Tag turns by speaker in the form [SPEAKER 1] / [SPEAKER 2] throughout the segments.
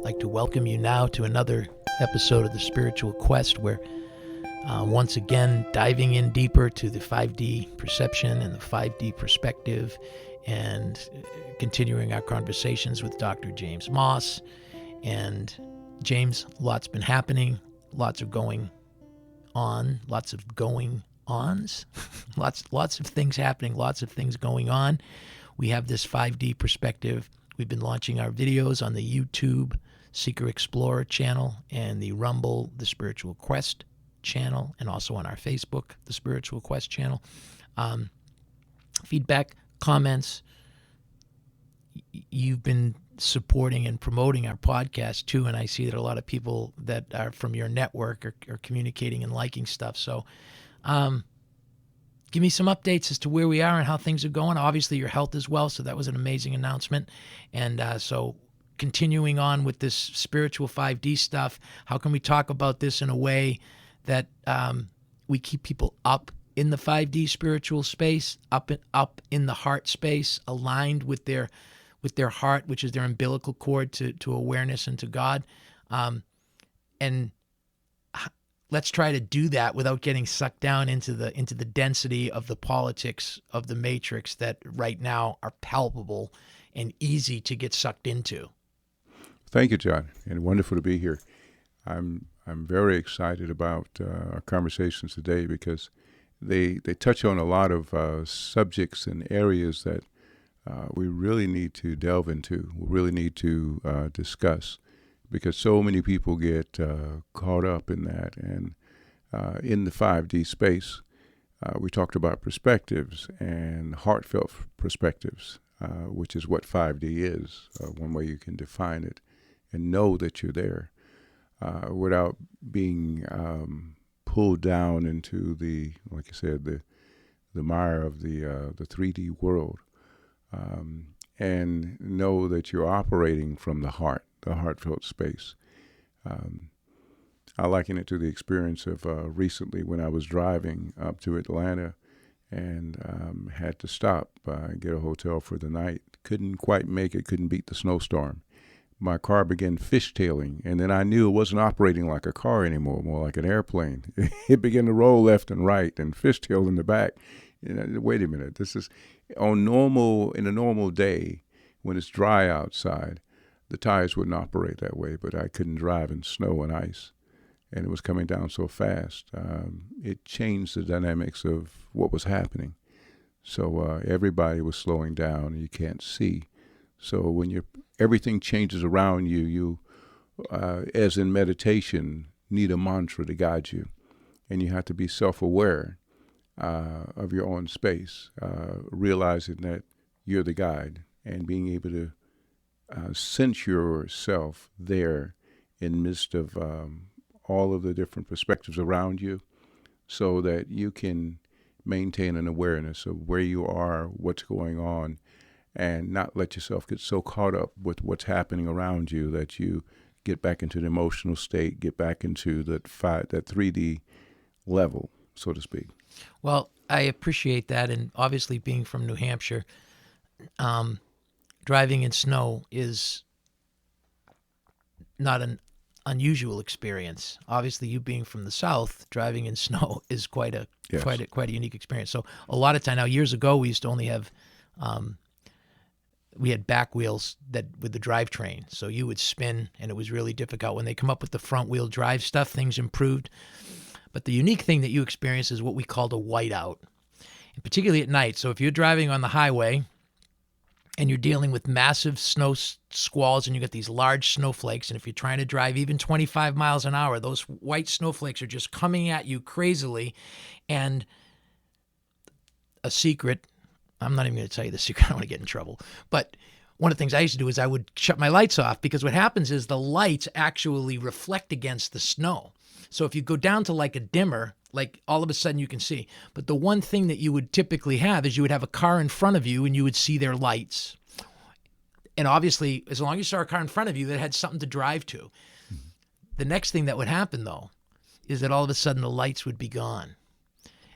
[SPEAKER 1] I'd like to welcome you now to another episode of the Spiritual Quest, where once again diving in deeper to the 5D perception and the 5D perspective, and continuing our conversations with Dr. James Moss. And James, lots been happening, lots of going on, lots of going-ons, lots of things happening, lots of things going on. We have this 5D perspective. We've been launching our videos on the YouTube Seeker Explorer channel and the Rumble, the Spiritual Quest channel, and also on our Facebook, the Spiritual Quest channel. Feedback, comments. You've been supporting and promoting our podcast too, and I see that a lot of people that are from your network are communicating and liking stuff. So give me some updates as to where we are and how things are going. Obviously your health as well, so that was an amazing announcement. And so continuing on with this spiritual 5D stuff, how can we talk about this in a way that we keep people up in the 5D spiritual space, up in the heart space, aligned with their heart, which is their umbilical cord to awareness and to God. And let's try to do that without getting sucked down into the density of the politics of the matrix that right now are palpable and easy to get sucked into.
[SPEAKER 2] Thank you, John, and wonderful to be here. I'm very excited about our conversations today because they touch on a lot of subjects and areas that we really need to delve into, we really need to discuss, because so many people get caught up in that. And in the 5D space, we talked about perspectives and heartfelt perspectives, which is what 5D is, one way you can define it and know that you're there without being pulled down into the, like I said, the mire of the 3D world. And know that you're operating from the heart, the heartfelt space. I liken it to the experience of recently when I was driving up to Atlanta and had to stop, get a hotel for the night. Couldn't quite make it, couldn't beat the snowstorm. My car began fishtailing, and then I knew it wasn't operating like a car anymore, more like an airplane. It began to roll left and right and fishtail in the back. Wait a minute, this is in a normal day when it's dry outside, the tires wouldn't operate that way, but I couldn't drive in snow and ice, and it was coming down so fast. It changed the dynamics of what was happening. So everybody was slowing down, and you can't see. So when everything changes around you, you, as in meditation, need a mantra to guide you, and you have to be self-aware of your own space, realizing that you're the guide and being able to sense yourself there in midst of all of the different perspectives around you, so that you can maintain an awareness of where you are, what's going on, and not let yourself get so caught up with what's happening around you that you get back into the emotional state, get back into that 3D level, so to speak.
[SPEAKER 1] Well, I appreciate that, and obviously being from New Hampshire, driving in snow is not an unusual experience. Obviously, you being from the South, driving in snow is quite a unique experience. So a lot of time now, years ago, we used to only have we had back wheels that with the drivetrain, so you would spin, and it was really difficult. When they come up with the front wheel drive stuff, things improved. But the unique thing that you experience is what we called a whiteout, and particularly at night. So if you're driving on the highway and you're dealing with massive snow squalls and you got these large snowflakes, and if you're trying to drive even 25 miles an hour, those white snowflakes are just coming at you crazily. And a secret, I'm not even going to tell you the secret, I don't want to get in trouble, but one of the things I used to do is I would shut my lights off, because what happens is the lights actually reflect against the snow. So if you go down to like a dimmer, like all of a sudden you can see. But the one thing that you would typically have is you would have a car in front of you and you would see their lights. And obviously, as long as you saw a car in front of you, that had something to drive to. Mm-hmm. The next thing that would happen, though, is that all of a sudden the lights would be gone.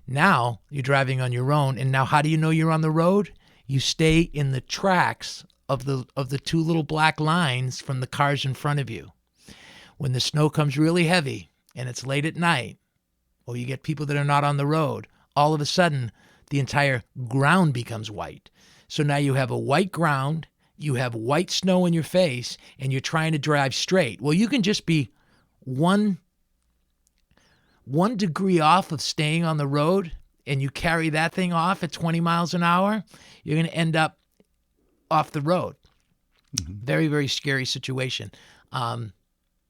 [SPEAKER 1] Now you're driving on your own, and now how do you know you're on the road? You stay in the tracks of the two little black lines from the cars in front of you. When the snow comes really heavy and it's late at night, or you get people that are not on the road, all of a sudden the entire ground becomes white. So now you have a white ground, you have white snow in your face, and you're trying to drive straight. Well, you can just be one degree off of staying on the road, and you carry that thing off at 20 miles an hour, you're going to end up off the road. Very, very scary situation.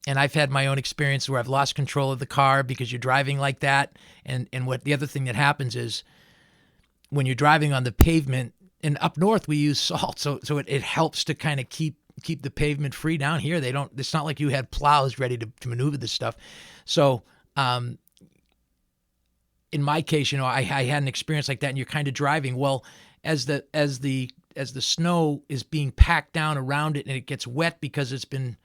[SPEAKER 1] And I've had my own experience where I've lost control of the car because you're driving like that. And what the other thing that happens is when you're driving on the pavement, and up north we use salt, so it helps to kind of keep the pavement free. Down here they don't. It's not like you had plows ready to maneuver this stuff. So in my case, I had an experience like that, and you're kind of driving. Well, as the snow is being packed down around it and it gets wet because it's been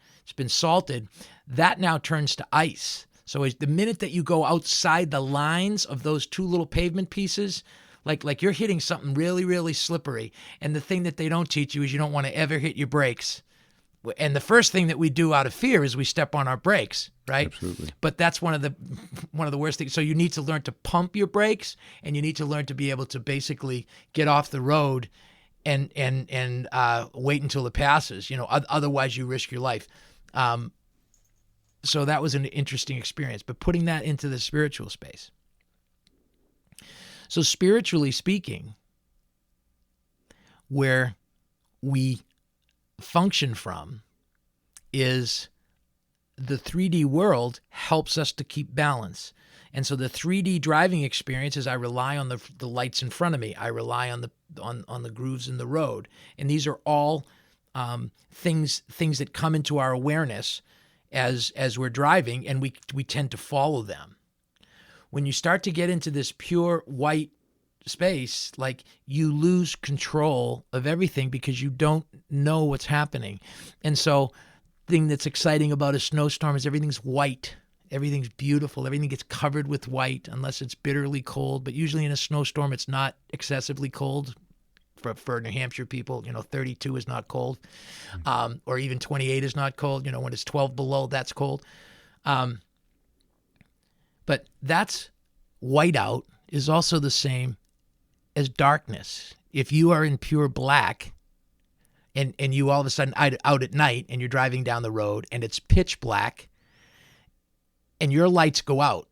[SPEAKER 1] salted, that now turns to ice. So the minute that you go outside the lines of those two little pavement pieces, like you're hitting something really, really slippery. And the thing that they don't teach you is you don't want to ever hit your brakes. And the first thing that we do out of fear is we step on our brakes, right?
[SPEAKER 2] Absolutely.
[SPEAKER 1] But that's one of the worst things. So you need to learn to pump your brakes, and you need to learn to be able to basically get off the road and wait until it passes. Otherwise you risk your life. So that was an interesting experience. But putting that into the spiritual space. So spiritually speaking, where we function from is the 3D world helps us to keep balance. And so the 3D driving experience is I rely on the lights in front of me. I rely on the grooves in the road. And these are all things that come into our awareness as we're driving, and we tend to follow them. When you start to get into this pure white space, like you lose control of everything because you don't know what's happening. And so thing that's exciting about a snowstorm is everything's white. Everything's beautiful. Everything gets covered with white unless it's bitterly cold. But usually in a snowstorm, it's not excessively cold. For New Hampshire people, 32 is not cold. Or even 28 is not cold. When it's 12 below, that's cold. But that's whiteout is also the same as darkness. If you are in pure black and you all of a sudden out at night and you're driving down the road and it's pitch black and your lights go out,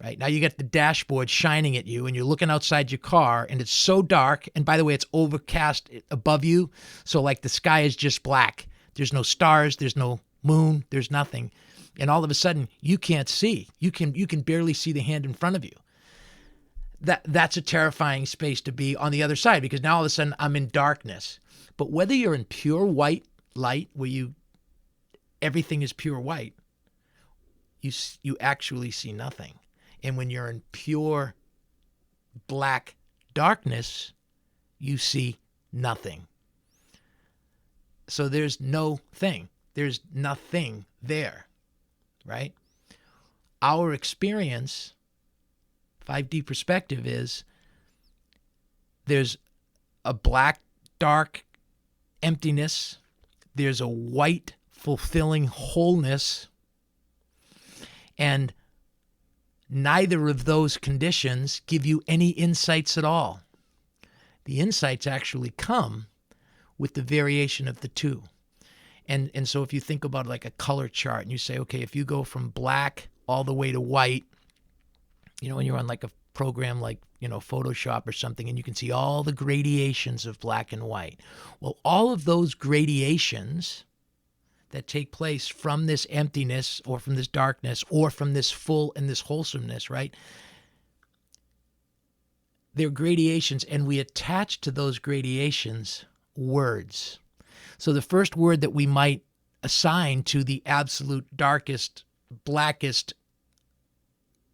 [SPEAKER 1] right? Now you get the dashboard shining at you and you're looking outside your car and it's so dark. And by the way, it's overcast above you. So like the sky is just black. There's no stars. There's no moon. There's nothing. And all of a sudden you can't see. You can barely see the hand in front of you. That's a terrifying space to be on the other side, because now all of a sudden I'm in darkness. But whether you're in pure white light where everything is pure white, you actually see nothing. And when you're in pure black darkness, you see nothing. So there's no thing. There's nothing there, right? Our experience, 5D perspective, is there's a black, dark emptiness. There's a white, fulfilling wholeness. And neither of those conditions give you any insights at all. The insights actually come with the variation of the two. And so if you think about like a color chart and you say, okay, if you go from black all the way to white, when you're on like a program like, Photoshop or something, and you can see all the gradations of black and white. Well, all of those gradations that take place from this emptiness or from this darkness or from this full and this wholesomeness, right? They're gradations, and we attach to those gradations words. So the first word that we might assign to the absolute darkest, blackest,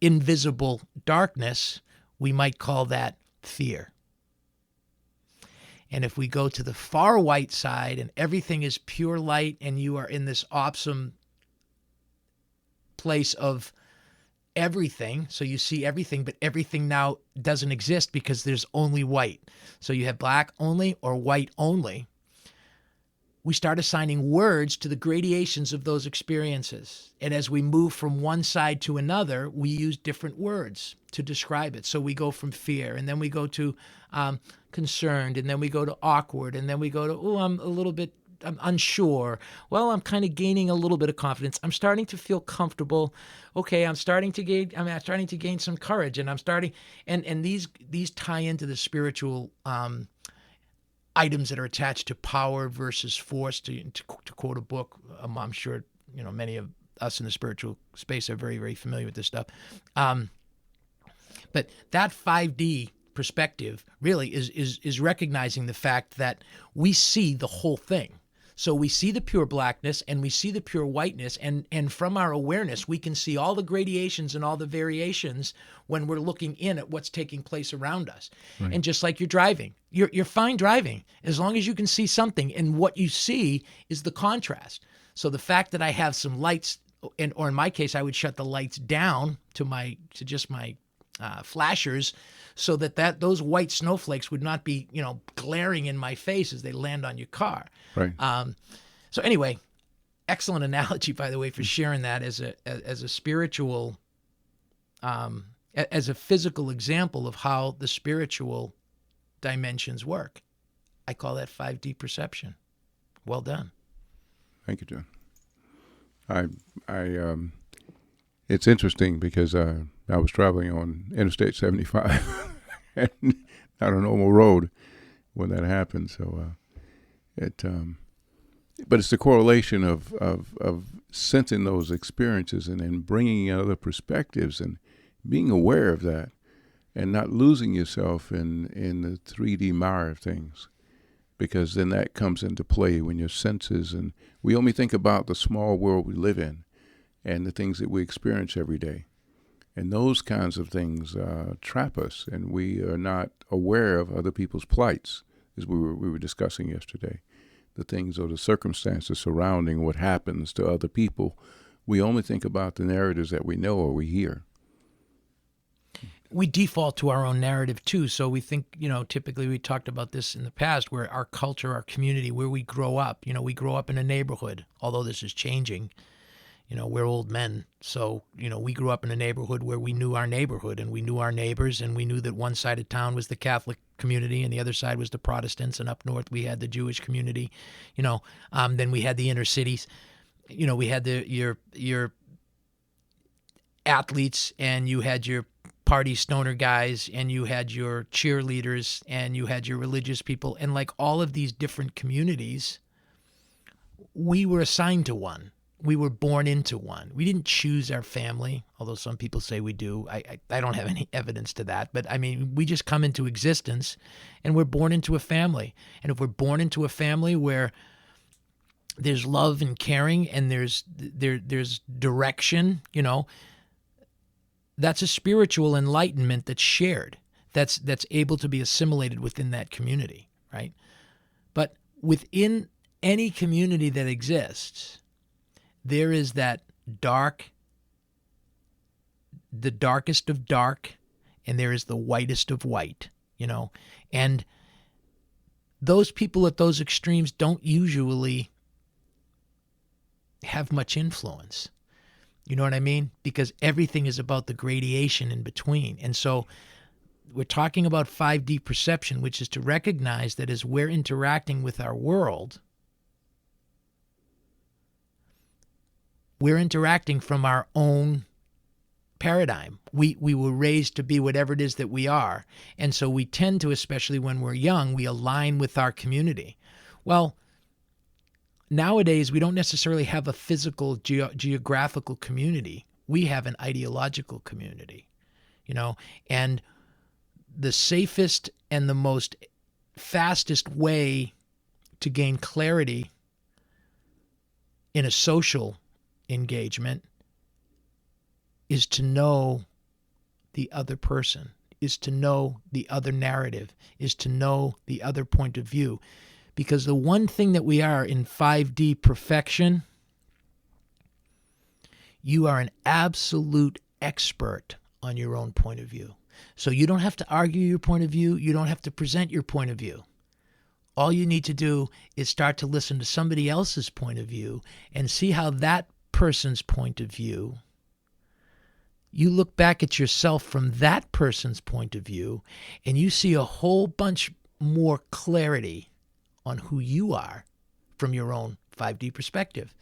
[SPEAKER 1] invisible darkness, we might call that fear. And if we go to the far white side and everything is pure light and you are in this awesome place of everything, so you see everything, but everything now doesn't exist because there's only white. So you have black only or white only. we start assigning words to the gradations of those experiences. And as we move from one side to another, we use different words to describe it. So we go from fear, and then we go to concerned, and then we go to awkward, and then we go to, I'm unsure. Well, I'm kind of gaining a little bit of confidence. I'm starting to feel comfortable. Okay, I'm starting to gain some courage, and and these tie into the spiritual items that are attached to power versus force. To quote a book, I'm sure many of us in the spiritual space are very, very familiar with this stuff. But that 5D perspective really is recognizing the fact that we see the whole thing. So we see the pure blackness and we see the pure whiteness, and from our awareness, we can see all the gradations and all the variations when we're looking in at what's taking place around us. Right. And just like you're driving, you're fine driving as long as you can see something, and what you see is the contrast. So the fact that I have some lights, or in my case, I would shut the lights down to just my flashers, so that those white snowflakes would not be, glaring in my face as they land on your car.
[SPEAKER 2] Right.
[SPEAKER 1] So anyway, excellent analogy, by the way, for sharing that as a spiritual, as a physical example of how the spiritual dimensions work. I call that 5D perception. Well done.
[SPEAKER 2] Thank you, John. It's interesting because I was traveling on Interstate 75 and not a normal road when that happened. So but it's the correlation of sensing those experiences and then bringing in other perspectives and being aware of that and not losing yourself in the 3D mire of things, because then that comes into play when your senses, and we only think about the small world we live in and the things that we experience every day. And those kinds of things trap us, and we are not aware of other people's plights, as we were discussing yesterday. The things or the circumstances surrounding what happens to other people. We only think about the narratives that we know or we hear.
[SPEAKER 1] We default to our own narrative too. So we think, typically we talked about this in the past, where our culture, our community, where we grow up, we grow up in a neighborhood, although this is changing. We're old men. So, we grew up in a neighborhood where we knew our neighborhood and we knew our neighbors, and we knew that one side of town was the Catholic community and the other side was the Protestants, and up north we had the Jewish community. Then we had the inner cities. We had your athletes, and you had your party stoner guys, and you had your cheerleaders, and you had your religious people, and like all of these different communities, we were assigned to one. We were born into one. We didn't choose our family, although some people say we do. I don't have any evidence to that. But I mean, we just come into existence and we're born into a family. And if we're born into a family where there's love and caring and there's direction, that's a spiritual enlightenment that's shared, that's able to be assimilated within that community, right? But within any community that exists, there is that the darkest of dark, and there is the whitest of white, and those people at those extremes don't usually have much influence. You know what I mean? Because everything is about the gradation in between. And so we're talking about 5D perception, which is to recognize that as we're interacting with our world, we're interacting from our own paradigm. We were raised to be whatever it is that we are. And so we tend to, especially when we're young, we align with our community. Well, nowadays, we don't necessarily have a physical, geographical community. We have an ideological community, and the safest and the most fastest way to gain clarity in a social engagement is to know the other person, is to know the other narrative, is to know the other point of view. Because the one thing that we are in 5D perfection, you are an absolute expert on your own point of view. So you don't have to argue your point of view. You don't have to present your point of view. All you need to do is start to listen to somebody else's point of view and see how that person's point of view, you look back at yourself from that person's point of view and you see a whole bunch more clarity on who you are from your own 5D perspective.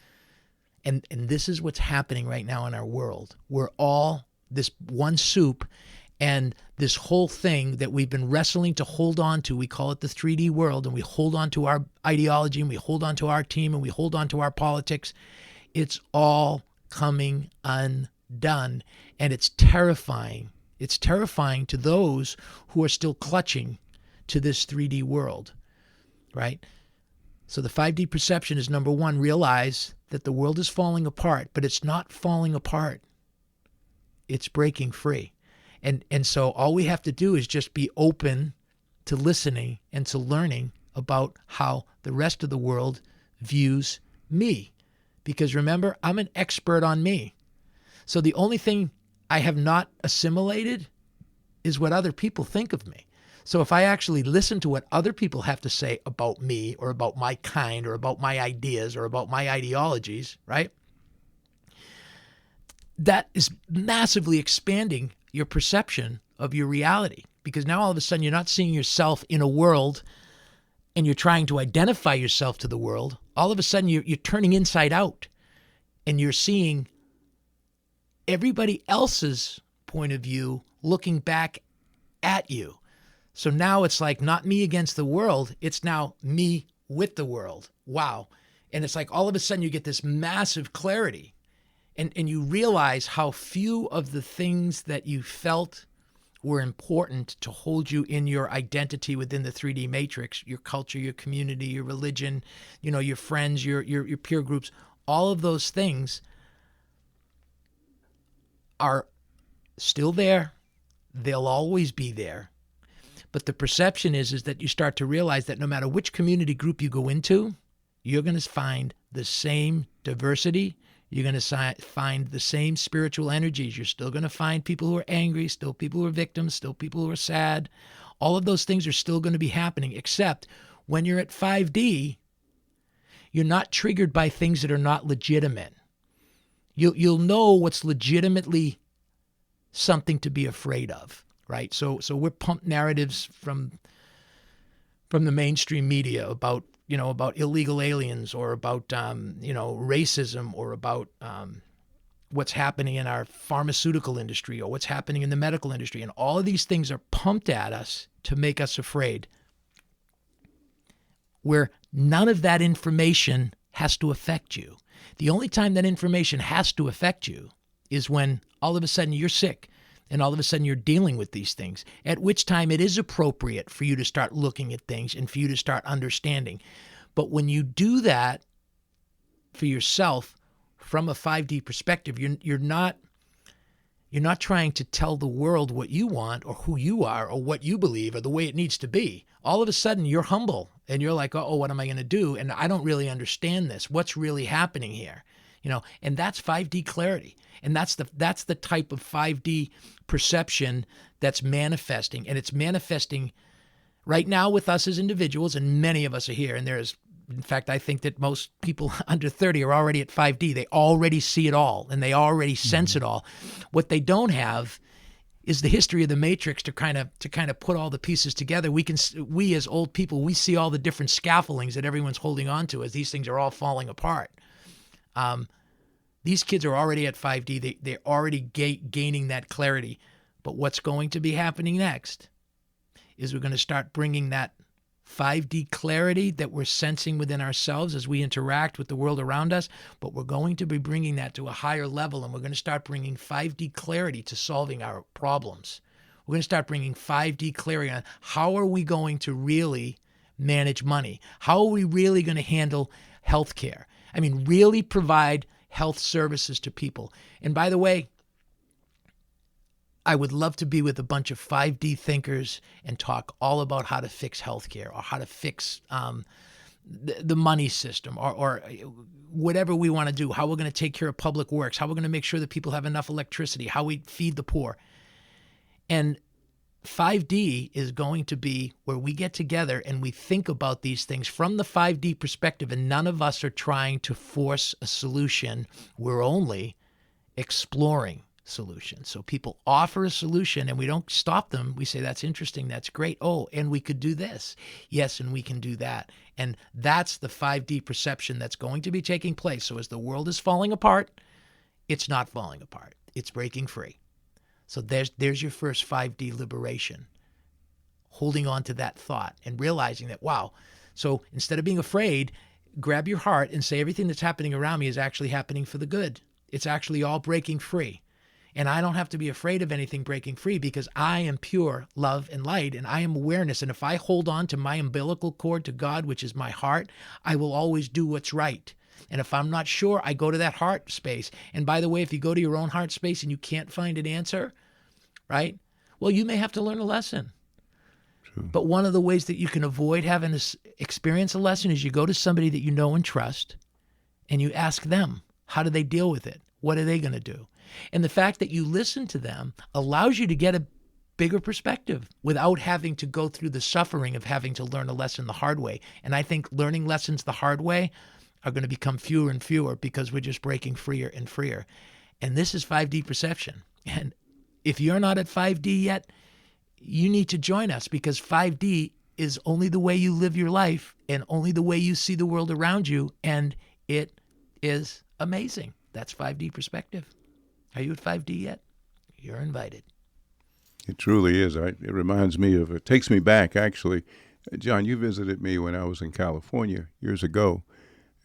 [SPEAKER 1] And this is what's happening right now in our world. We're all this one soup, and this whole thing that we've been wrestling to hold on to, we call it the 3D world, and we hold on to our ideology, and we hold on to our team, and we hold on to our politics. It's all coming undone, and it's terrifying. It's terrifying to those who are still clutching to this 3D world, right? So the 5D perception is, number one, realize that the world is falling apart, but it's not falling apart. It's breaking free. And so all we have to do is just be open to listening and to learning about how the rest of the world views me. Because remember, I'm an expert on me. So the only thing I have not assimilated is what other people think of me. So if I actually listen to what other people have to say about me or about my kind or about my ideas or about my ideologies, right? That is massively expanding your perception of your reality, because now all of a sudden you're not seeing yourself in a world and you're trying to identify yourself to the world. All of a sudden you're turning inside out and you're seeing everybody else's point of view looking back at you. So now it's like not me against the world, it's now me with the world. Wow. And it's like all of a sudden you get this massive clarity. And you realize how few of the things that you felt were important to hold you in your identity within the 3D matrix, your culture, your community, your religion, your friends, your peer groups, all of those things are still there. They'll always be there. But the perception is that you start to realize that no matter which community group you go into, you're going to find the same diversity. You're going to find the same spiritual energies. You're still going to find people who are angry, still people who are victims, still people who are sad. All of those things are still going to be happening, except when you're at 5D, you're not triggered by things that are not legitimate. You'll know what's legitimately something to be afraid of, right? So we're pumped narratives from the mainstream media about illegal aliens or about, racism or about what's happening in our pharmaceutical industry or what's happening in the medical industry. And all of these things are pumped at us to make us afraid, where none of that information has to affect you. The only time that information has to affect you is when all of a sudden you're sick and all of a sudden you're dealing with these things, at which time it is appropriate for you to start looking at things and for you to start understanding. But when you do that for yourself from a 5D perspective, you're not trying to tell the world what you want or who you are or what you believe or the way it needs to be. All of a sudden you're humble and you're like, oh, what am I going to do? And I don't really understand this. What's really happening here? And that's 5D clarity. And that's the type of 5D perception that's manifesting. And it's manifesting right now with us as individuals, and many of us are here. And in fact, I think that most people under 30 are already at 5D. They already see it all, and they already sense it all. What they don't have is the history of the matrix to kind of put all the pieces together. We as old people, we see all the different scaffoldings that everyone's holding on to as these things are all falling apart. These kids are already at 5D. They're already gaining that clarity. But what's going to be happening next is we're going to start bringing that 5D clarity that we're sensing within ourselves as we interact with the world around us, but we're going to be bringing that to a higher level, and we're going to start bringing 5D clarity to solving our problems. We're going to start bringing 5D clarity on how are we going to really manage money? How are we really going to handle healthcare? I mean, really provide health services to people. And by the way, I would love to be with a bunch of 5D thinkers and talk all about how to fix healthcare or how to fix the money system or whatever we want to do, how we're going to take care of public works, how we're going to make sure that people have enough electricity, how we feed the poor. And 5D is going to be where we get together and we think about these things from the 5D perspective, and none of us are trying to force a solution. We're only exploring solutions. So people offer a solution and we don't stop them. We say, that's interesting. That's great. Oh, and we could do this. Yes, and we can do that. And that's the 5D perception that's going to be taking place. So as the world is falling apart, it's not falling apart. It's breaking free. So there's your first 5D liberation. Holding on to that thought and realizing that, wow. So instead of being afraid, grab your heart and say everything that's happening around me is actually happening for the good. It's actually all breaking free. And I don't have to be afraid of anything breaking free because I am pure love and light and I am awareness. And if I hold on to my umbilical cord to God, which is my heart, I will always do what's right. And if I'm not sure, I go to that heart space. And by the way, if you go to your own heart space and you can't find an answer, right? Well, you may have to learn a lesson.
[SPEAKER 2] True.
[SPEAKER 1] But one of the ways that you can avoid having to experience a lesson is you go to somebody that you know and trust and you ask them, how do they deal with it? What are they going to do? And the fact that you listen to them allows you to get a bigger perspective without having to go through the suffering of having to learn a lesson the hard way. And I think learning lessons the hard way are going to become fewer and fewer because we're just breaking freer and freer. And this is 5D perception. And if you're not at 5D yet, you need to join us because 5D is only the way you live your life and only the way you see the world around you. And it is amazing. That's 5D perspective. Are you at 5D yet? You're invited.
[SPEAKER 2] It truly is. It reminds me of, it takes me back, actually. John, you visited me when I was in California years ago.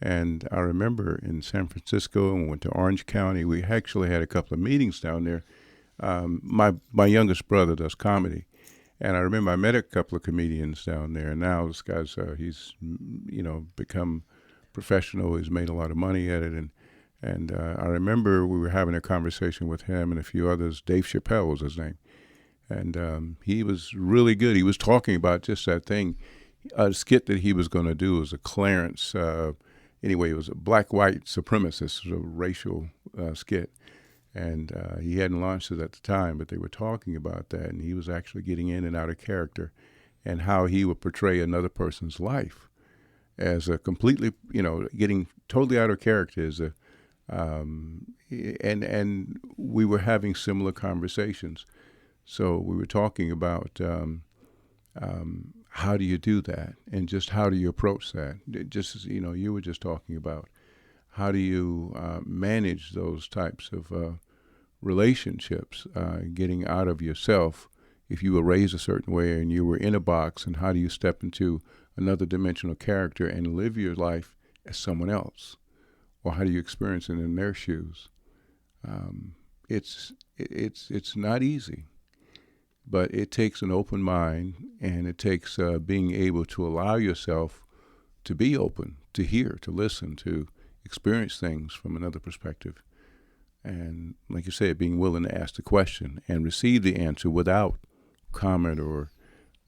[SPEAKER 2] And I remember in San Francisco and went to Orange County. We actually had a couple of meetings down there. My youngest brother does comedy. And I remember I met a couple of comedians down there. And now this guy's, he's, become professional. He's made a lot of money at it. And I remember we were having a conversation with him and a few others. Dave Chappelle was his name. And he was really good. He was talking about just that thing. A skit that he was going to do was a Clarence, anyway, it was a black-white supremacist, a racial skit. And he hadn't launched it at the time, but they were talking about that. And he was actually getting in and out of character and how he would portray another person's life as a completely, getting totally out of character as a, and we were having similar conversations. So we were talking about how do you do that, and just how do you approach that? Just as you were just talking about, how do you manage those types of relationships, getting out of yourself if you were raised a certain way and you were in a box, and how do you step into another dimensional character and live your life as someone else? Or how do you experience it in their shoes? It's not easy, but it takes an open mind, and it takes being able to allow yourself to be open, to hear, to listen, to experience things from another perspective. And like you said, being willing to ask the question and receive the answer without comment or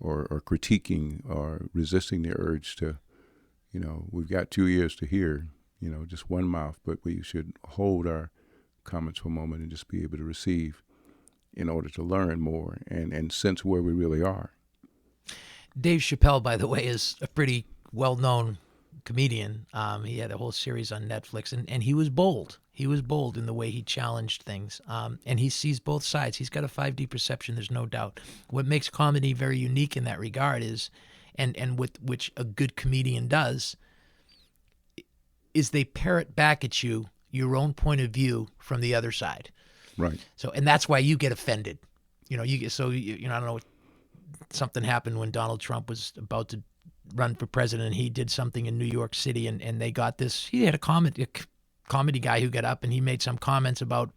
[SPEAKER 2] critiquing or resisting the urge to, we've got 2 ears to hear, just one mouth, but we should hold our comments for a moment and just be able to receive in order to learn more and sense where we really are.
[SPEAKER 1] Dave Chappelle, by the way, is a pretty well-known comedian. He had a whole series on Netflix, and he was bold. He was bold in the way he challenged things, and he sees both sides. He's got a 5D perception, there's no doubt. What makes comedy very unique in that regard is, and with which a good comedian does, is they parrot back at you your own point of view from the other side.
[SPEAKER 2] Right.
[SPEAKER 1] So, and that's why you get offended. I don't know, something happened when Donald Trump was about to run for president, and he did something in New York City, and they got this. He had a comedy guy who got up and he made some comments about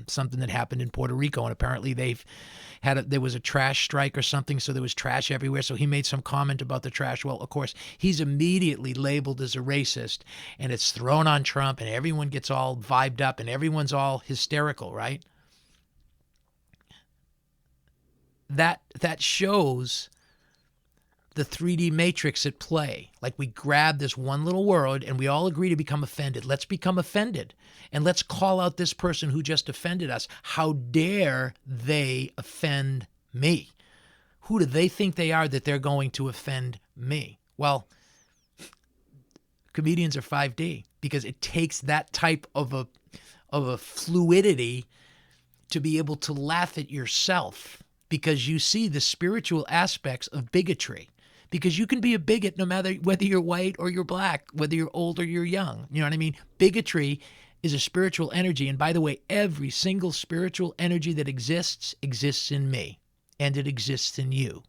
[SPEAKER 1] something that happened in Puerto Rico, and apparently there was a trash strike or something, so there was trash everywhere. So he made some comment about the trash. Well, of course, he's immediately labeled as a racist, and it's thrown on Trump, and everyone gets all vibed up, and everyone's all hysterical, right? That shows the 3D matrix at play. Like, we grab this one little word and we all agree to become offended. Let's become offended. And let's call out this person who just offended us. How dare they offend me? Who do they think they are that they're going to offend me? Well, comedians are 5D because it takes that type of a fluidity to be able to laugh at yourself, because you see the spiritual aspects of bigotry. Because you can be a bigot no matter whether you're white or you're black, whether you're old or you're young. You know what I mean? Bigotry is a spiritual energy. And by the way, every single spiritual energy that exists in me, and it exists in you.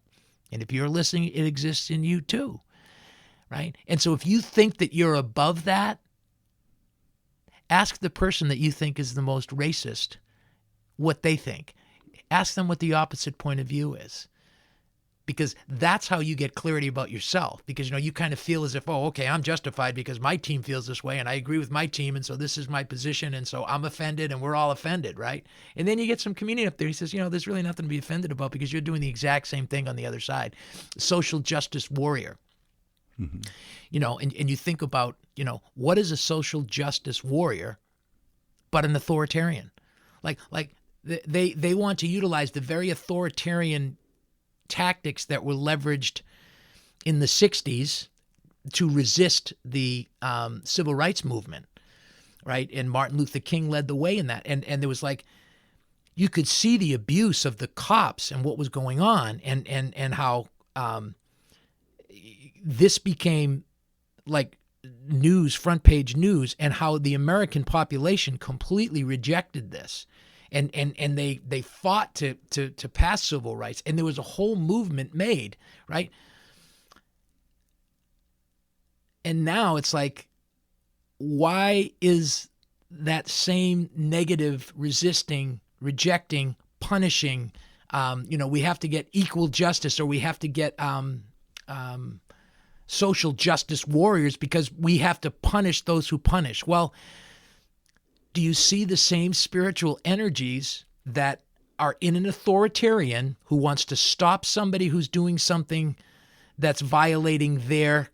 [SPEAKER 1] And if you're listening, it exists in you too, right? And so if you think that you're above that, ask the person that you think is the most racist what they think. Ask them what the opposite point of view is. Because that's how you get clarity about yourself. Because, you kind of feel as if, oh, okay, I'm justified because my team feels this way and I agree with my team, and so this is my position, and so I'm offended and we're all offended, right? And then you get some comedian up there, he says, there's really nothing to be offended about because you're doing the exact same thing on the other side. Social justice warrior. Mm-hmm. And you think about, what is a social justice warrior but an authoritarian? Like they want to utilize the very authoritarian tactics that were leveraged in the 60s to resist the civil rights movement, right? And Martin Luther King led the way in that. And there was you could see the abuse of the cops and what was going on, and how this became news, front page news, and how the American population completely rejected this. And they fought to pass civil rights, and there was a whole movement made, right? And now it's why is that same negative, resisting, rejecting, punishing? We have to get equal justice, or we have to get social justice warriors because we have to punish those who punish. Well, do you see the same spiritual energies that are in an authoritarian who wants to stop somebody who's doing something that's violating their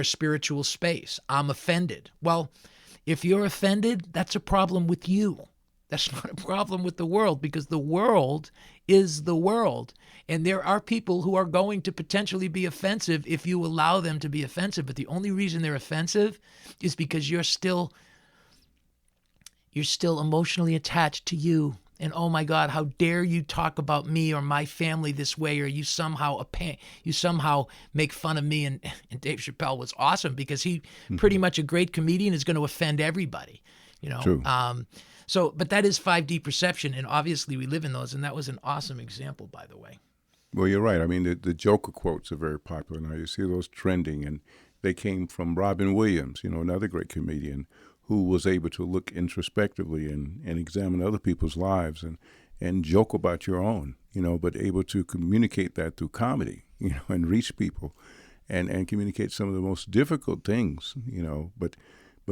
[SPEAKER 1] spiritual space? I'm offended. Well, if you're offended, that's a problem with you. That's not a problem with the world, because the world is the world. And there are people who are going to potentially be offensive if you allow them to be offensive. But the only reason they're offensive is because you're still emotionally attached to you. And oh my God, how dare you talk about me or my family this way, or you somehow make fun of me. And Dave Chappelle was awesome because he pretty much a great comedian is going to offend everybody,
[SPEAKER 2] True.
[SPEAKER 1] But that is 5D perception, and obviously we live in those, and that was an awesome example, by the way.
[SPEAKER 2] Well, you're right. I mean, the Joker quotes are very popular now. You see those trending, and they came from Robin Williams, another great comedian, who was able to look introspectively and examine other people's lives and joke about your own, but able to communicate that through comedy, and reach people and communicate some of the most difficult things, but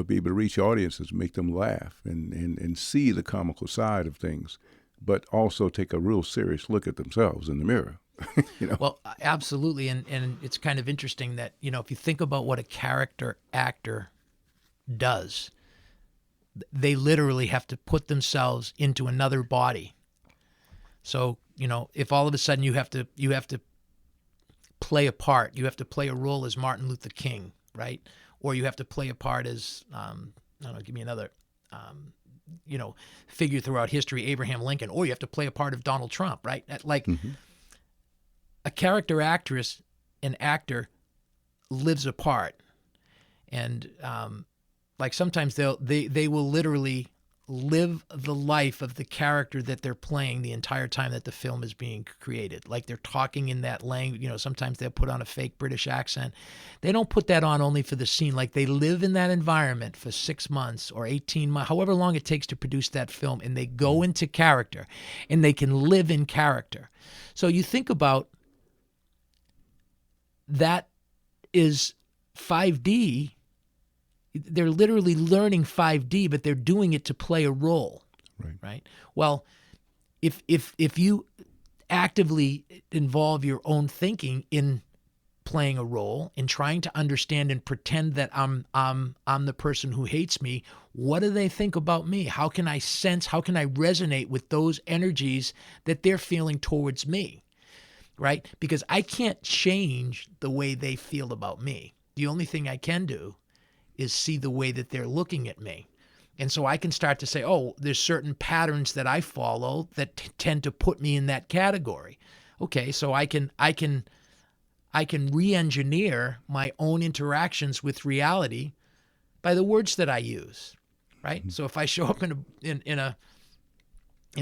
[SPEAKER 2] be able to reach audiences, make them laugh and see the comical side of things, but also take a real serious look at themselves in the mirror.
[SPEAKER 1] Well, absolutely. And it's kind of interesting that, if you think about what a character actor does, they literally have to put themselves into another body. So, if all of a sudden you have to play a part, you have to play a role as Martin Luther King, right? Or you have to play a part as, I don't know, give me another, figure throughout history, Abraham Lincoln, or you have to play a part of Donald Trump, right? A character actress, an actor lives a part. And, sometimes they will literally live the life of the character that they're playing the entire time that the film is being created. Like they're talking in that language, sometimes they'll put on a fake British accent. They don't put that on only for the scene. Like they live in that environment for 6 months or 18 months, however long it takes to produce that film, and they go into character and they can live in character. So you think about that is 5D. They're literally learning 5D, but they're doing it to play a role, right? Well, if you actively involve your own thinking in playing a role, in trying to understand and pretend that I'm the person who hates me, what do they think about me? How can I sense? How can I resonate with those energies that they're feeling towards me? right? Because I can't change the way they feel about me. The only thing I can do is see the way that they're looking at me. And so I can start to say, oh, there's certain patterns that I follow that tend to put me in that category. Okay, so I can re-engineer my own interactions with reality by the words that I use, right? Mm-hmm. So if I show up in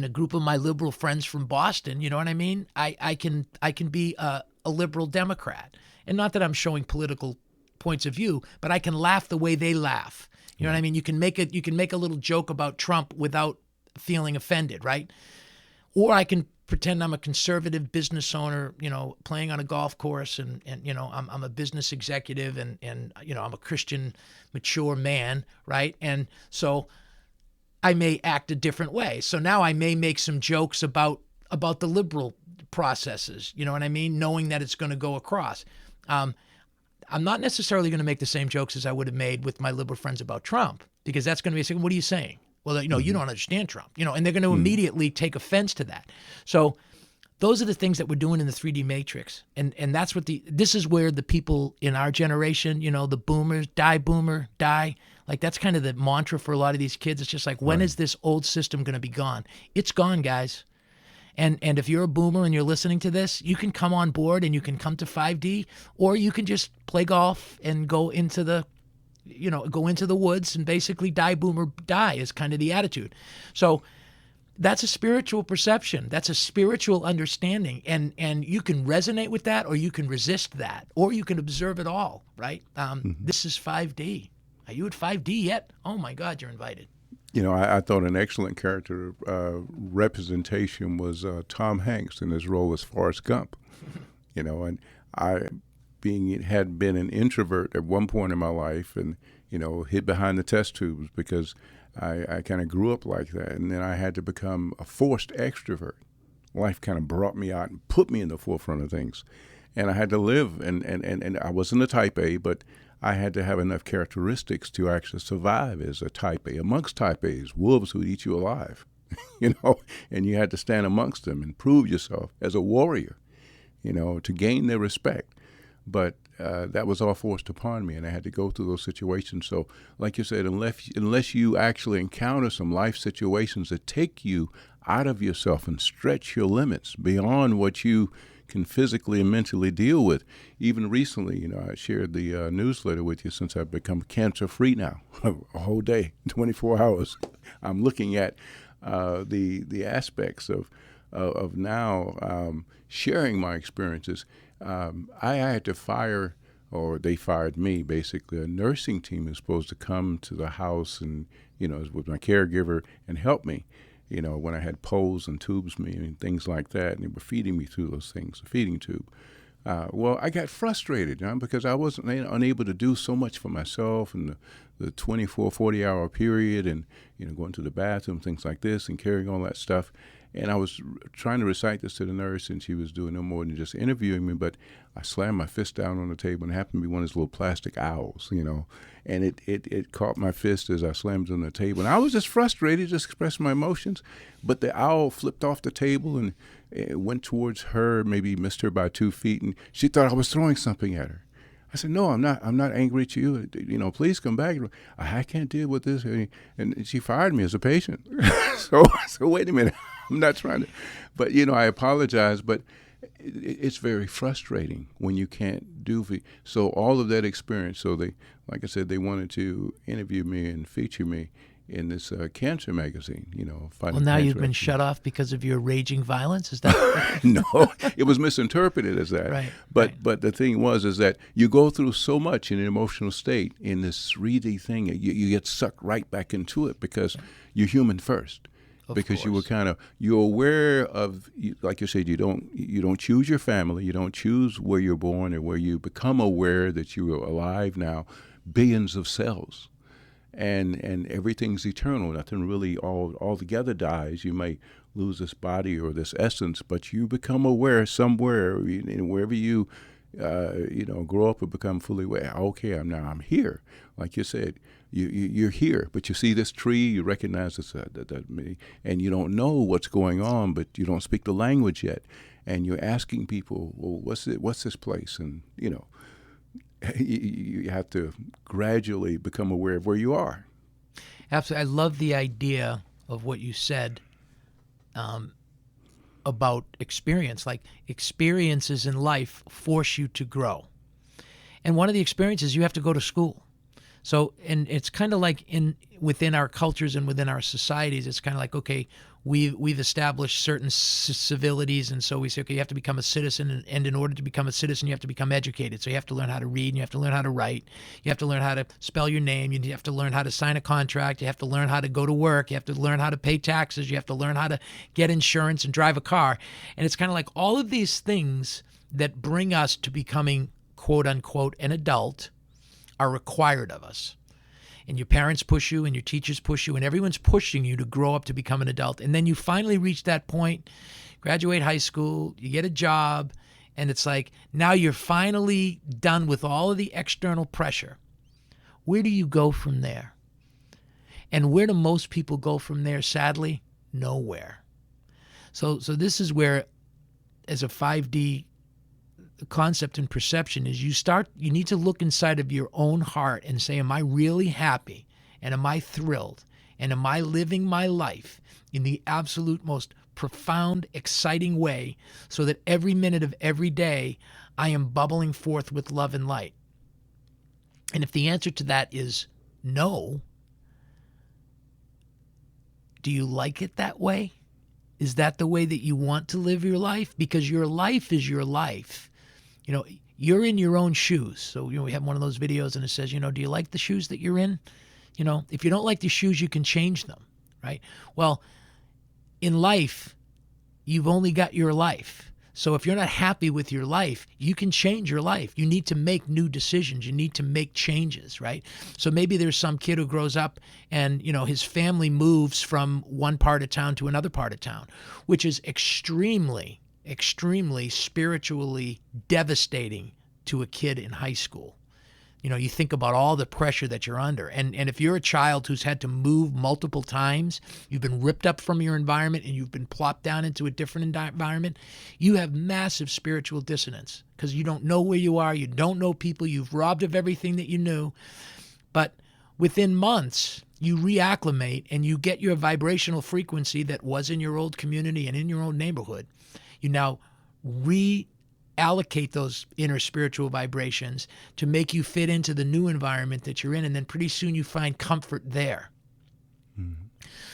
[SPEAKER 1] a group of my liberal friends from Boston, you know what I mean? I can be a liberal Democrat, and not that I'm showing political points of view, but I can laugh the way they laugh. You know what I mean? You can make a little joke about Trump without feeling offended, right? Or I can pretend I'm a conservative business owner, you know, playing on a golf course, and you know, I'm a business executive, and you know, I'm a Christian, mature man, right? And so I may act a different way. So now I may make some jokes about the liberal processes, you know what I mean? Knowing that it's going to go across. I'm not necessarily going to make the same jokes as I would have made with my liberal friends about Trump, because that's going to be saying, what are you saying? Well, you know, you don't understand Trump, you know, and they're going to immediately take offense to that. So those are the things that we're doing in the 3D matrix. And that's what this is where the people in our generation, you know, the boomers, boomer, die. Like, that's kind of the mantra for a lot of these kids. It's just like, when is this old system going to be gone? It's gone, guys. And if you're a boomer and you're listening to this, you can come on board and you can come to 5D, or you can just play golf and go into the woods and basically die, boomer, die is kind of the attitude. So that's a spiritual perception. That's a spiritual understanding. And you can resonate with that, or you can resist that, or you can observe it all, right? This is 5D. Are you at 5D yet? Oh my God, you're invited.
[SPEAKER 2] You know, I thought an excellent character representation was Tom Hanks in his role as Forrest Gump. You know, and I had been an introvert at one point in my life, and you know, hid behind the test tubes because I kind of grew up like that, and then I had to become a forced extrovert. Life kind of brought me out and put me in the forefront of things, and I had to live. And I wasn't a type A, but I had to have enough characteristics to actually survive as a type A amongst type A's, wolves who would eat you alive, you know, and you had to stand amongst them and prove yourself as a warrior, you know, to gain their respect. But that was all forced upon me, and I had to go through those situations. So, like you said, unless you actually encounter some life situations that take you out of yourself and stretch your limits beyond what you can physically and mentally deal with. Even recently, you know, I shared the newsletter with you since I've become cancer-free now, a whole day, 24 hours. I'm looking at the aspects of now sharing my experiences. I had to fire, or they fired me, basically. A nursing team is supposed to come to the house and, you know, with my caregiver and help me, you know, when I had poles and tubes me and things like that, and they were feeding me through those things, a feeding tube. Well, I got frustrated, you know, because I wasn't unable to do so much for myself in the 24, 40-hour period, and, you know, going to the bathroom, things like this, and carrying all that stuff. And I was trying to recite this to the nurse, and she was doing no more than just interviewing me, but I slammed my fist down on the table, and it happened to be one of those little plastic owls, you know, and it caught my fist as I slammed it on the table. And I was just frustrated, just expressing my emotions, but the owl flipped off the table and it went towards her, maybe missed her by 2 feet, and she thought I was throwing something at her. I said, no, I'm not angry at you. You know, please come back. I can't deal with this. And she fired me as a patient. So wait a minute. I'm not trying to. But, you know, I apologize. But it's very frustrating when you can't do. So all of that experience. So they, like I said, they wanted to interview me and feature me in this cancer magazine, you know.
[SPEAKER 1] Well, now you've been shut off because of your raging violence? Is that
[SPEAKER 2] No, it was misinterpreted as that.
[SPEAKER 1] Right.
[SPEAKER 2] But the thing is that you go through so much in an emotional state in this 3D thing, you get sucked right back into it because you're human first. Because you were you're aware of, like you said, you don't choose your family, you don't choose where you're born or where you become aware that you are alive now, billions of cells. And everything's eternal. Nothing really altogether dies. You may lose this body or this essence, but you become aware somewhere, wherever you grow up and become fully aware. Okay, I'm here. Like you said, you're here, but you see this tree, you recognize this, and you don't know what's going on, but you don't speak the language yet, and you're asking people, well, what's this place, and you have to gradually become aware of where you are.
[SPEAKER 1] Absolutely. I love the idea of what you said about experience. Like, experiences in life force you to grow. And one of the experiences, you have to go to school. So, and it's kind of like within our cultures and within our societies, it's kind of like, okay, we've established certain civilities, and so we say, okay, you have to become a citizen, and in order to become a citizen, you have to become educated. So you have to learn how to read, and you have to learn how to write, you have to learn how to spell your name, you have to learn how to sign a contract, you have to learn how to go to work, you have to learn how to pay taxes, you have to learn how to get insurance and drive a car. And it's kind of like all of these things that bring us to becoming, quote unquote, an adult are required of us. And your parents push you, and your teachers push you, and everyone's pushing you to grow up to become an adult. And then you finally reach that point, graduate high school, you get a job, and it's like, now you're finally done with all of the external pressure. Where do you go from there? And where do most people go from there, sadly? Nowhere. So this is where, as a 5D concept and perception, is you need to look inside of your own heart and say, am I really happy? And am I thrilled? And am I living my life in the absolute most profound, exciting way, so that every minute of every day I am bubbling forth with love and light? And if the answer to that is no, do you like it that way? Is that the way that you want to live your life? Because your life is your life. You're in your own shoes. So, we have one of those videos and it says, do you like the shoes that you're in? If you don't like the shoes, you can change them, right? Well, in life, you've only got your life. So if you're not happy with your life, you can change your life. You need to make new decisions. You need to make changes, right? So maybe there's some kid who grows up and, his family moves from one part of town to another part of town, which is extremely spiritually devastating to a kid in high school. You think about all the pressure that you're under. And if you're a child who's had to move multiple times, you've been ripped up from your environment and you've been plopped down into a different environment, you have massive spiritual dissonance because you don't know where you are. You don't know people. You've robbed of everything that you knew. But within months, you reacclimate and you get your vibrational frequency that was in your old community and in your own neighborhood. You now reallocate those inner spiritual vibrations to make you fit into the new environment that you're in, and then pretty soon you find comfort there. Mm-hmm.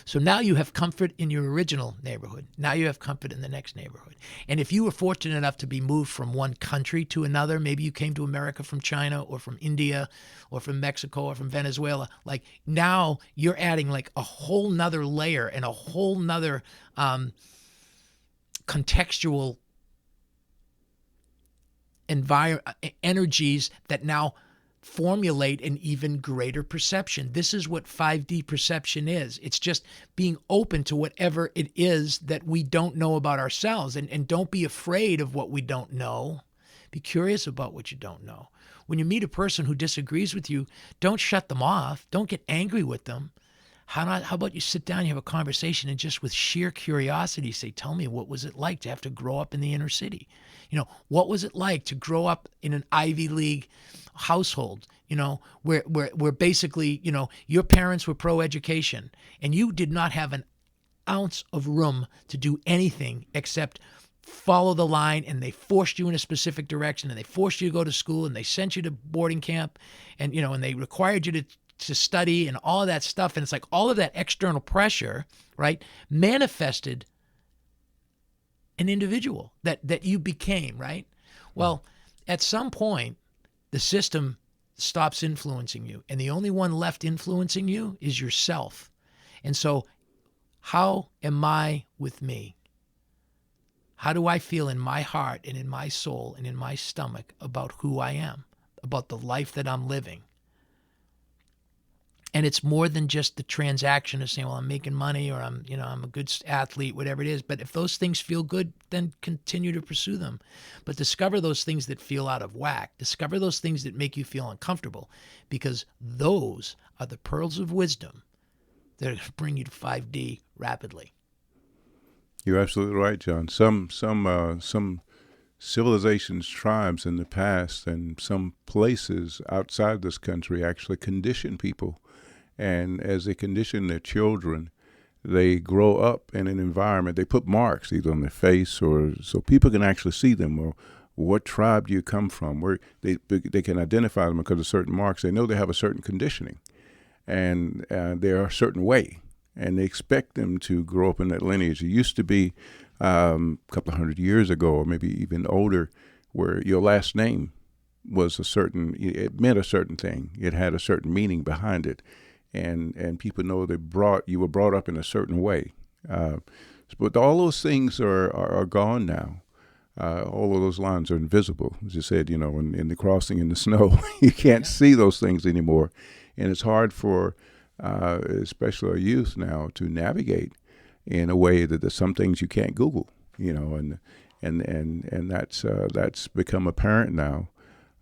[SPEAKER 1] So now you have comfort in your original neighborhood. Now you have comfort in the next neighborhood. And if you were fortunate enough to be moved from one country to another, maybe you came to America from China or from India or from Mexico or from Venezuela, like now you're adding like a whole nother layer and a whole nother contextual energies that now formulate an even greater perception. This is what 5D perception is. It's just being open to whatever it is that we don't know about ourselves. And don't be afraid of what we don't know. Be curious about what you don't know. When you meet a person who disagrees with you, don't shut them off. Don't get angry with them. How about you sit down and have a conversation and just with sheer curiosity say, tell me, what was it like to have to grow up in the inner city? What was it like to grow up in an Ivy League household, where basically, your parents were pro-education and you did not have an ounce of room to do anything except follow the line, and they forced you in a specific direction, and they forced you to go to school, and they sent you to boarding camp, and, and they required you to study and all of that stuff. And it's like all of that external pressure, right, manifested an individual that you became, right? Well, at some point, the system stops influencing you, and the only one left influencing you is yourself. And so how am I with me? How do I feel in my heart and in my soul and in my stomach about who I am, about the life that I'm living? And it's more than just the transaction of saying, well, I'm making money, or I'm a good athlete, whatever it is. But if those things feel good, then continue to pursue them. But discover those things that feel out of whack. Discover those things that make you feel uncomfortable, because those are the pearls of wisdom that are going to bring you to 5D rapidly.
[SPEAKER 2] You're absolutely right, John. Some civilizations, tribes in the past, and some places outside this country actually condition people. And as they condition their children, they grow up in an environment. They put marks either on their face, or so people can actually see them, or what tribe do you come from? Where they can identify them because of certain marks. They know they have a certain conditioning, and they're a certain way, and they expect them to grow up in that lineage. It used to be a couple of hundred years ago, or maybe even older, where your last name was it meant a certain thing. It had a certain meaning behind it. And people know you were brought up in a certain way. But all those things are gone now. All of those lines are invisible. As you said, in the crossing in the snow, you can't see those things anymore. And it's hard for especially our youth now to navigate in a way that there's some things you can't Google, and that's become apparent now.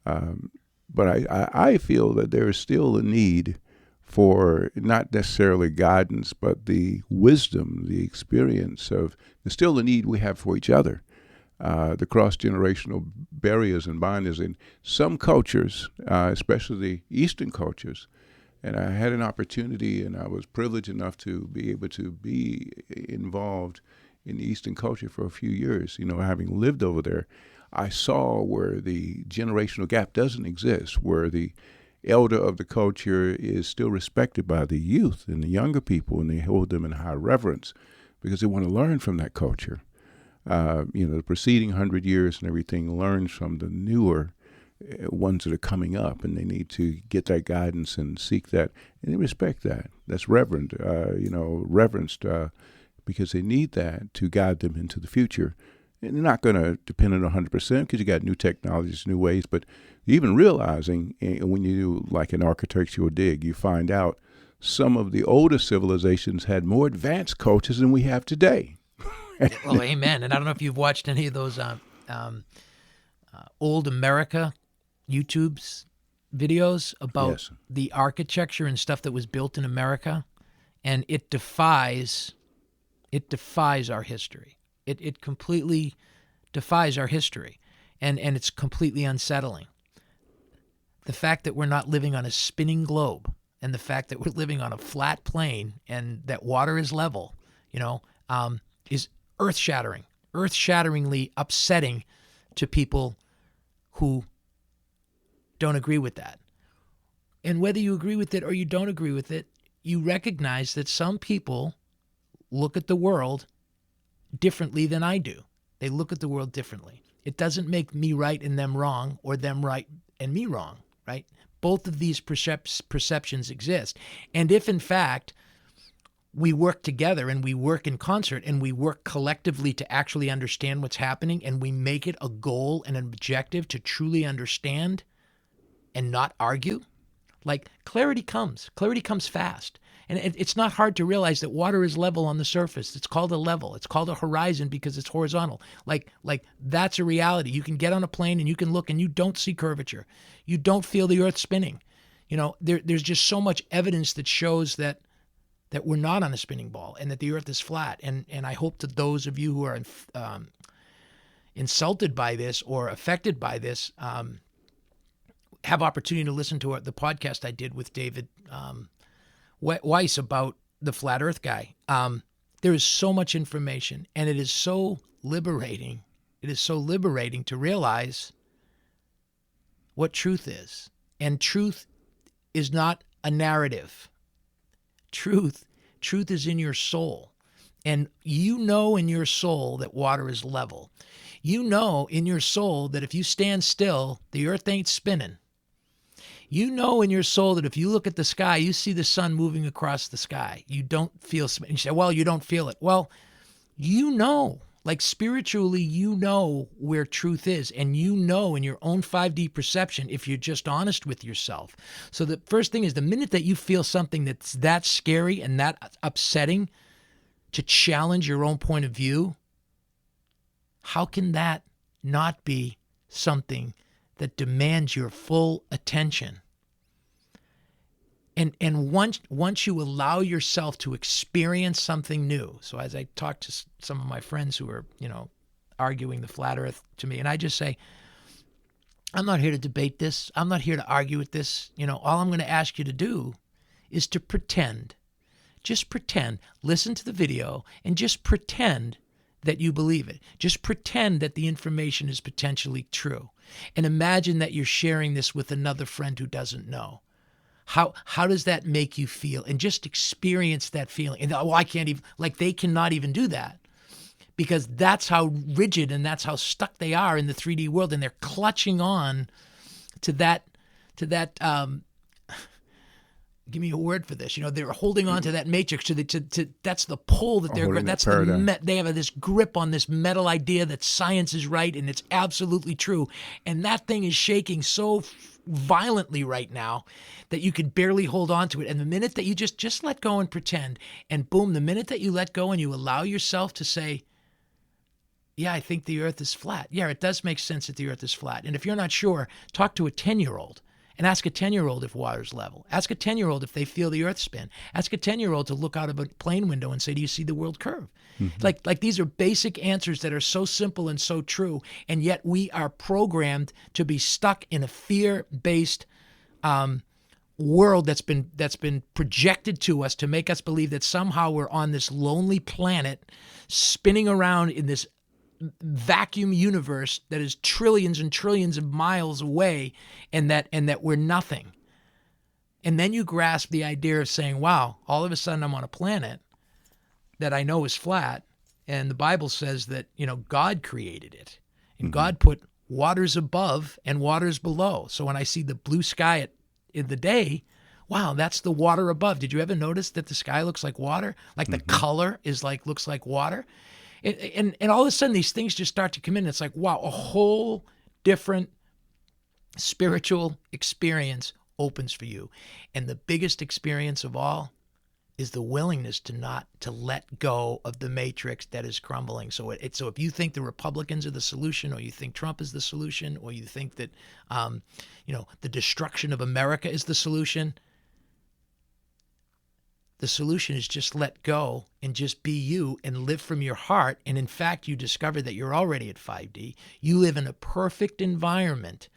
[SPEAKER 2] But I feel that there is still a need for not necessarily guidance, but the wisdom, the experience there's still a need we have for each other. The cross-generational barriers and binders in some cultures, especially the Eastern cultures. And I had an opportunity, and I was privileged enough to be able to be involved in the Eastern culture for a few years. Having lived over there, I saw where the generational gap doesn't exist, where the elder of the culture is still respected by the youth and the younger people, and they hold them in high reverence because they want to learn from that culture. The preceding 100 years and everything learns from the newer ones that are coming up, and they need to get that guidance and seek that, and they respect that. That's reverenced, because they need that to guide them into the future. And they're not going to depend on 100% because you got new technologies, new ways, but even realizing when you do like an architectural dig, you find out some of the older civilizations had more advanced cultures than we have today.
[SPEAKER 1] Well, amen. And I don't know if you've watched any of those old America YouTube's videos about
[SPEAKER 2] Yes.
[SPEAKER 1] the architecture and stuff that was built in America, and it defies our history. It completely defies our history, and it's completely unsettling. The fact that we're not living on a spinning globe, and the fact that we're living on a flat plane, and that water is level, is earth-shatteringly upsetting to people who don't agree with that. And whether you agree with it or you don't agree with it, you recognize that some people look at the world differently than I do. They look at the world differently. It doesn't make me right and them wrong, or them right and me wrong, right? Both of these perceptions exist. And if, in fact, we work together and we work in concert and we work collectively to actually understand what's happening, and we make it a goal and an objective to truly understand and not argue, like clarity comes fast. And it's not hard to realize that water is level on the surface. It's called a level. It's called a horizon because it's horizontal. Like that's a reality. You can get on a plane and you can look and you don't see curvature. You don't feel the earth spinning. There's just so much evidence that shows that we're not on a spinning ball and that the earth is flat. And I hope that those of you who are insulted by this or affected by this have opportunity to listen to the podcast I did with David Weiss about the flat earth guy. There is so much information, and it is so liberating. It is so liberating to realize what truth is. And truth is not a narrative. Truth is in your soul. And you know in your soul that water is level. You know in your soul that if you stand still, the earth ain't spinning. You know in your soul that if you look at the sky, you see the sun moving across the sky. You don't feel, and you say, well, you don't feel it. Well, you know, Like spiritually, you know where truth is, and you know in your own 5D perception if you're just honest with yourself. So the first thing is, the minute that you feel something that's that scary and that upsetting to challenge your own point of view, how can that not be something that demands your full attention? And once you allow yourself to experience something new, so as I talk to some of my friends who are, arguing the flat earth to me, and I just say, I'm not here to debate this. I'm not here to argue with this. All I'm going to ask you to do is to pretend. Just pretend. Listen to the video and just pretend that you believe it. Just pretend that the information is potentially true. And imagine that you're sharing this with another friend who doesn't know. How does that make you feel? And just experience that feeling. And I can't even, they cannot even do that, because that's how rigid and that's how stuck they are in the 3D world, and they're clutching on to that. Give me a word for this. They're holding on to that matrix. That's the pull that they're. That's they have this grip on this metal idea that science is right and it's absolutely true, and that thing is shaking so violently right now that you can barely hold on to it. And the minute that you just let go and pretend, and boom, the minute that you let go and you allow yourself to say, yeah, I think the earth is flat. Yeah, it does make sense that the earth is flat. And if you're not sure, talk to a 10-year-old and ask a 10-year-old if water's level. Ask a 10-year-old if they feel the earth spin. Ask a 10-year-old to look out of a plane window and say, do you see the world curve? Mm-hmm. Like these are basic answers that are so simple and so true, and yet we are programmed to be stuck in a fear-based world that's been projected to us to make us believe that somehow we're on this lonely planet spinning around in this vacuum universe that is trillions and trillions of miles away, and that we're nothing. And then you grasp the idea of saying, wow, all of a sudden I'm on a planet that I know is flat, and the Bible says that, God created it. And God put waters above and waters below. So when I see the blue sky in the day, wow, that's the water above. Did you ever notice that the sky looks like water? Like the color is looks like water? And all of a sudden these things just start to come in. It's like, wow, a whole different spiritual experience opens for you. And the biggest experience of all is the willingness to let go of the matrix that is crumbling. So if you think the Republicans are the solution, or you think Trump is the solution, or you think that the destruction of America is the solution is just let go and just be you and live from your heart. And in fact, you discover that you're already at 5D. You live in a perfect environment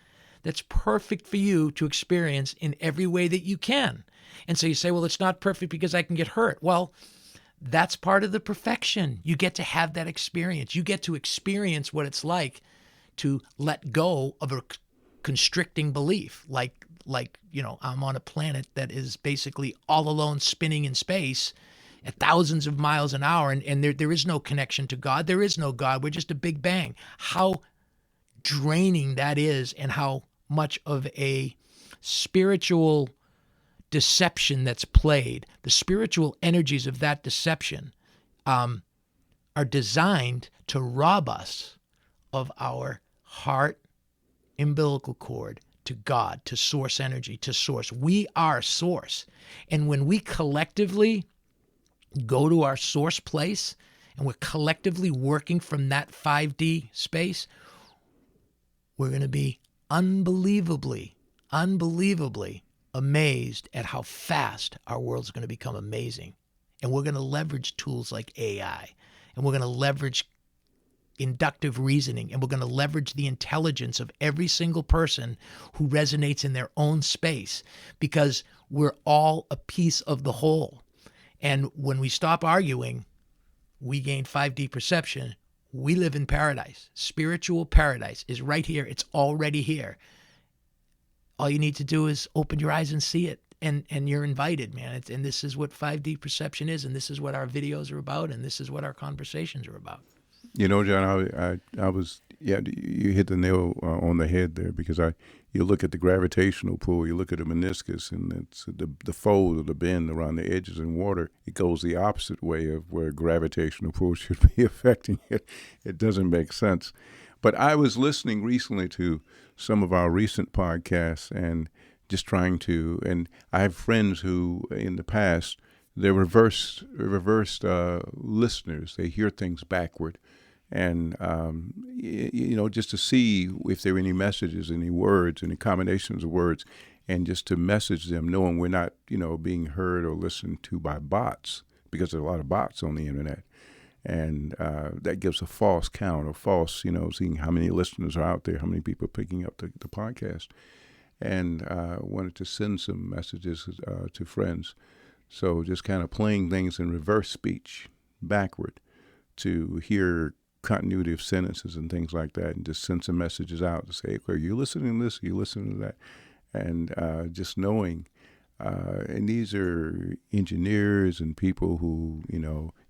[SPEAKER 1] that's perfect for you to experience in every way that you can. And so you say, well, it's not perfect because I can get hurt. Well, that's part of the perfection. You get to have that experience. You get to experience what it's like to let go of a constricting belief, like I'm on a planet that is basically all alone spinning in space at thousands of miles an hour, and there is no connection to God. There is no God. We're just a big bang. How draining that is, and how much of a spiritual deception that's played. The spiritual energies of that deception are designed to rob us of our heart umbilical cord to God, to source energy, to source. We are source. And when we collectively go to our source place and we're collectively working from that 5D space, we're going to be unbelievably amazed at how fast our world's going to become amazing. And we're going to leverage tools like AI, and we're going to leverage inductive reasoning, and we're going to leverage the intelligence of every single person who resonates in their own space, because we're all a piece of the whole. And when we stop arguing, we gain 5D perception. We live in paradise. Spiritual paradise is right here. It's already here. All you need to do is open your eyes and see it. And you're invited, man. And this is what 5D perception is, and this is what our videos are about, and this is what our conversations are about.
[SPEAKER 2] John, I was, you hit the nail on the head there, because You look at the gravitational pull, you look at the meniscus, and it's the fold or the bend around the edges in water. It goes the opposite way of where gravitational pull should be affecting it. It doesn't make sense. But I was listening recently to some of our recent podcasts and just trying to, and I have friends who in the past, they're reversed listeners. They hear things backward. And, just to see if there are any messages, any words, any combinations of words, and just to message them, knowing we're not, being heard or listened to by bots, because there's a lot of bots on the internet. And that gives a false count, or false, seeing how many listeners are out there, how many people are picking up the podcast. And wanted to send some messages to friends. So just kind of playing things in reverse speech, backward, to hear continuity of sentences and things like that, and just send some messages out to say, okay, are you listening to this? Are you listening to that? And just knowing, and these are engineers and people who,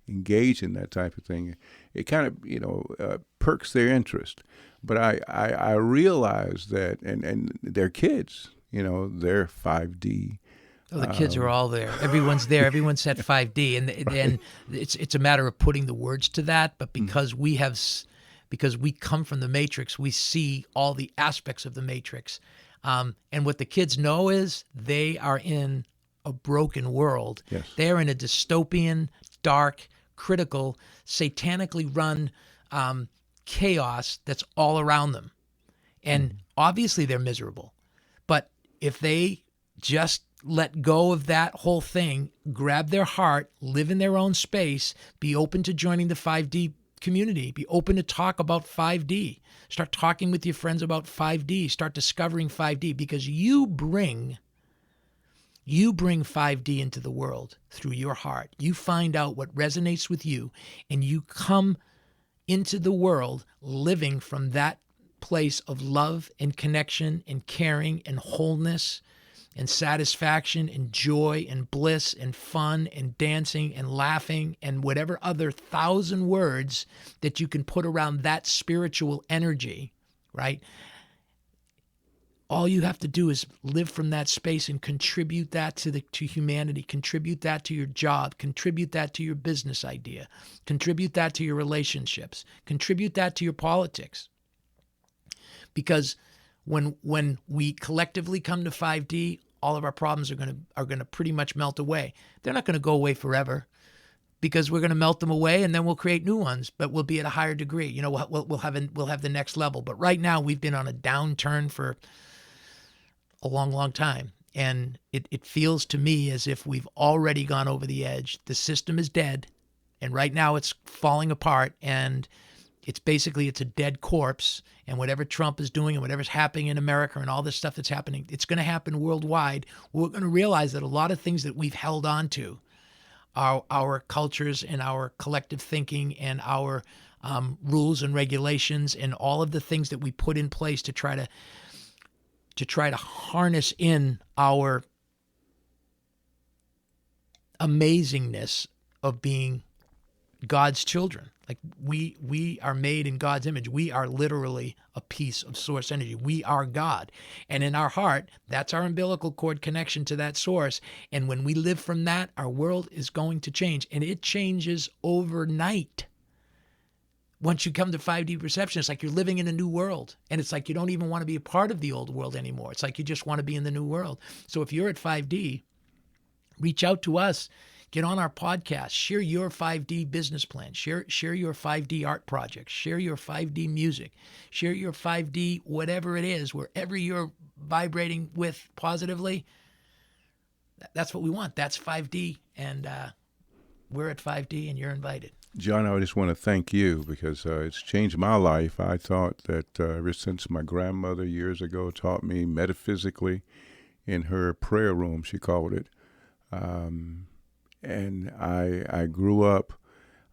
[SPEAKER 2] engage in that type of thing. It kind of, perks their interest. But I realize that, and they're kids, they're 5D.
[SPEAKER 1] Oh, the kids are all there. Everyone's there. Everyone's at 5D, and it's a matter of putting the words to that. But because because we come from the Matrix, we see all the aspects of the Matrix. And what the kids know is they are in a broken world.
[SPEAKER 2] Yes.
[SPEAKER 1] They are in a dystopian, dark, critical, satanically run chaos that's all around them. And obviously they're miserable. But if they just let go of that whole thing, grab their heart, live in their own space, be open to joining the 5D community, be open to talk about 5D, start talking with your friends about 5D, start discovering 5D, because you bring 5D into the world through your heart. You find out what resonates with you, and you come into the world living from that place of love and connection and caring and wholeness and satisfaction and joy and bliss and fun and dancing and laughing and whatever other 1,000 words that you can put around that spiritual energy, right? All you have to do is live from that space and contribute that to humanity, contribute that to your job, contribute that to your business idea, contribute that to your relationships, contribute that to your politics. Because when we collectively come to 5D, all of our problems are going to pretty much melt away. They're not going to go away forever, because we're going to melt them away, and then we'll create new ones, but we'll be at a higher degree. We'll have the next level. But right now we've been on a downturn for a long, long time, and it feels to me as if we've already gone over the edge. The system is dead, and right now it's falling apart, and it's a dead corpse. And whatever Trump is doing and whatever's happening in America and all this stuff that's happening, it's going to happen worldwide. We're going to realize that a lot of things that we've held on to, our cultures and our collective thinking and our rules and regulations and all of the things that we put in place to try to harness in our amazingness of being God's children. Like we are made in God's image. We are literally a piece of source energy. We are God. And in our heart, that's our umbilical cord connection to that source. And when we live from that, our world is going to change. And it changes overnight. Once you come to 5D perception, it's like you're living in a new world. And it's like you don't even want to be a part of the old world anymore. It's like you just want to be in the new world. So if you're at 5D, reach out to us. Get on our podcast, share your 5D business plan, share your 5D art projects, share your 5D music, share your 5D whatever it is, wherever you're vibrating with positively. That's what we want. That's 5D, and we're at 5D, and you're invited.
[SPEAKER 2] John, I just want to thank you, because it's changed my life. I thought that ever since my grandmother years ago taught me metaphysically in her prayer room, she called it, and I grew up,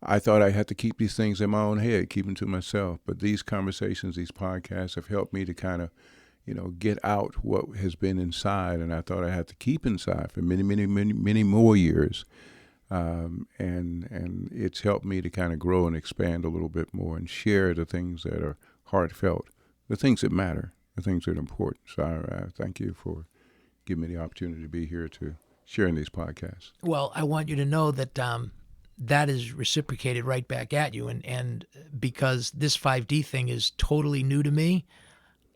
[SPEAKER 2] I thought I had to keep these things in my own head, keep them to myself. But these conversations, these podcasts have helped me to kind of, get out what has been inside. And I thought I had to keep inside for many, many, many, many more years. And it's helped me to kind of grow and expand a little bit more and share the things that are heartfelt, the things that matter. are things that are important. So I thank you for giving me the opportunity to be here to share in these podcasts.
[SPEAKER 1] Well, I want you to know that that is reciprocated right back at you. And because this 5D thing is totally new to me,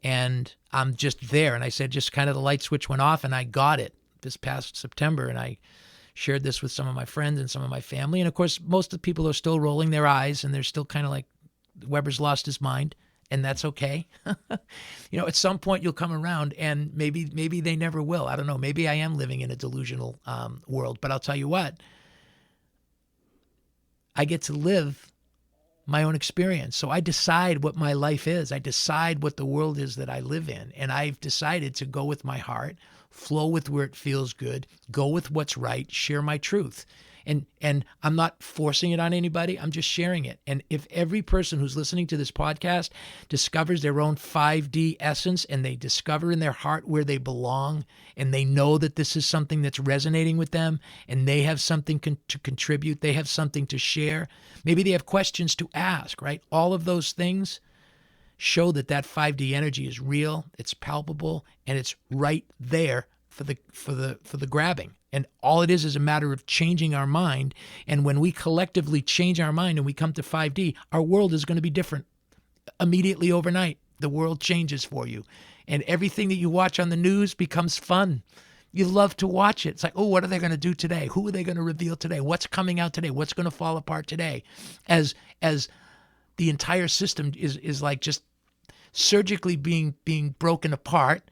[SPEAKER 1] and I'm just there. And I said, just kind of the light switch went off and I got it this past September. And I shared this with some of my friends and some of my family. And of course, most of the people are still rolling their eyes and they're still kind of like, Weber's lost his mind. And that's okay. At some point you'll come around, and maybe they never will. I don't know. Maybe I am living in a delusional world. But I'll tell you what, I get to live my own experience. So I decide what my life is. I decide what the world is that I live in. And I've decided to go with my heart, flow with where it feels good, go with what's right, share my truth. And I'm not forcing it on anybody. I'm just sharing it. And if every person who's listening to this podcast discovers their own 5D essence, and they discover in their heart where they belong, and they know that this is something that's resonating with them, and they have something to contribute, they have something to share, maybe they have questions to ask, right? All of those things show that 5D energy is real, it's palpable, and it's right there for the grabbing. And all it is a matter of changing our mind. And when we collectively change our mind and we come to 5D, our world is going to be different immediately overnight. The world changes for you. And everything that you watch on the news becomes fun. You love to watch it. It's like, oh, what are they going to do today? Who are they going to reveal today? What's coming out today? What's going to fall apart today? As the entire system is like just surgically being broken apart